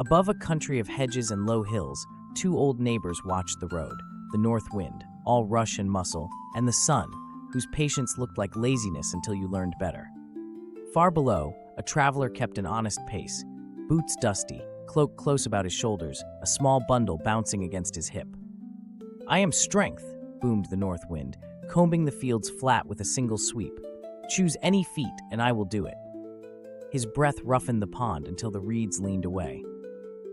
Above a country of hedges and low hills, two old neighbors watched the road, the north wind, all rush and muscle, and the sun, whose patience looked like laziness until you learned better. Far below, a traveler kept an honest pace, boots dusty, cloak close about his shoulders, a small bundle bouncing against his hip. "I am strength," boomed the north wind, combing the fields flat with a single sweep. "Choose any feat, and I will do it." His breath roughened the pond until the reeds leaned away.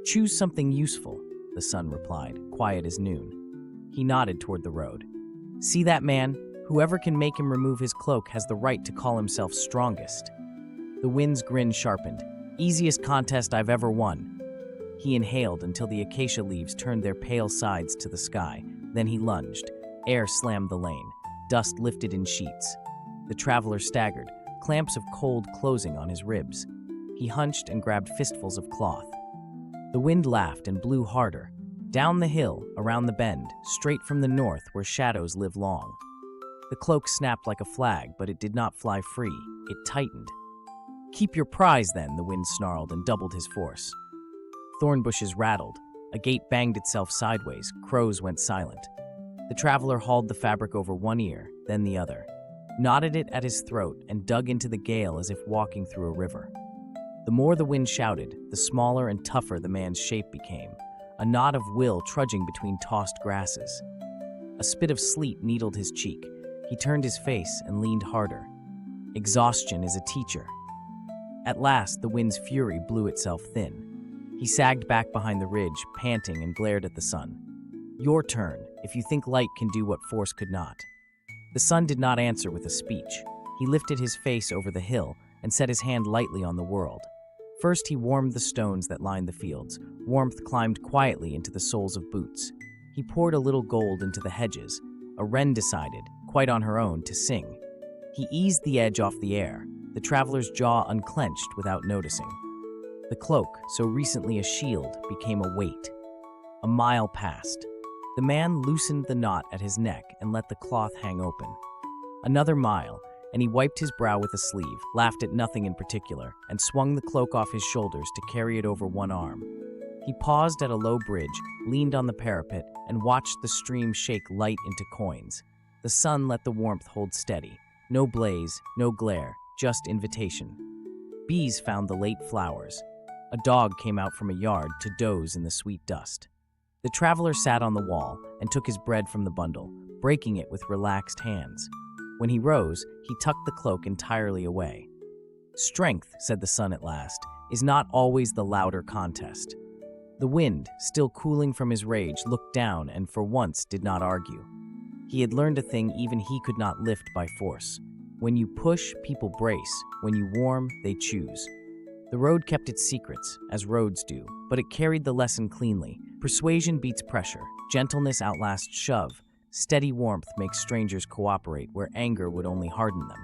"Choose something useful," the sun replied, quiet as noon. He nodded toward the road. "See that man? Whoever can make him remove his cloak has the right to call himself strongest." The wind's grin sharpened. "Easiest contest I've ever won." He inhaled until the acacia leaves turned their pale sides to the sky. Then he lunged. Air slammed the lane. Dust lifted in sheets. The traveler staggered, clamps of cold closing on his ribs. He hunched and grabbed fistfuls of cloth. The wind laughed and blew harder. Down the hill, around the bend, straight from the north where shadows live long. The cloak snapped like a flag, but it did not fly free. It tightened. "Keep your prize, then," the wind snarled and doubled his force. Thorn bushes rattled. A gate banged itself sideways. Crows went silent. The traveler hauled the fabric over one ear, then the other, knotted it at his throat, and dug into the gale as if walking through a river. The more the wind shouted, the smaller and tougher the man's shape became, a knot of will trudging between tossed grasses. A spit of sleet needled his cheek. He turned his face and leaned harder. Exhaustion is a teacher. At last, the wind's fury blew itself thin. He sagged back behind the ridge, panting, and glared at the sun. "Your turn, if you think light can do what force could not." The sun did not answer with a speech. He lifted his face over the hill and set his hand lightly on the world. First, he warmed the stones that lined the fields. Warmth climbed quietly into the soles of boots. He poured a little gold into the hedges. A wren decided, quite on her own, to sing. He eased the edge off the air. The traveler's jaw unclenched without noticing. The cloak, so recently a shield, became a weight. A mile passed. The man loosened the knot at his neck and let the cloth hang open. Another mile, and he wiped his brow with a sleeve, laughed at nothing in particular, and swung the cloak off his shoulders to carry it over one arm. He paused at a low bridge, leaned on the parapet, and watched the stream shake light into coins. The sun let the warmth hold steady. No blaze, no glare, just invitation. Bees found the late flowers. A dog came out from a yard to doze in the sweet dust. The traveler sat on the wall and took his bread from the bundle, breaking it with relaxed hands. When he rose, he tucked the cloak entirely away. "Strength," said the sun at last, "is not always the louder contest." The wind, still cooling from his rage, looked down and for once did not argue. He had learned a thing even he could not lift by force. When you push, people brace. When you warm, they choose. The road kept its secrets, as roads do, but it carried the lesson cleanly. Persuasion beats pressure. Gentleness outlasts shove. Steady warmth makes strangers cooperate where anger would only harden them.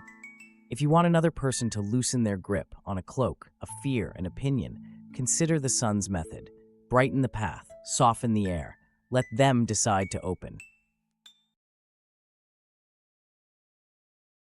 If you want another person to loosen their grip on a cloak, a fear, an opinion, consider the sun's method. Brighten the path, soften the air. Let them decide to open.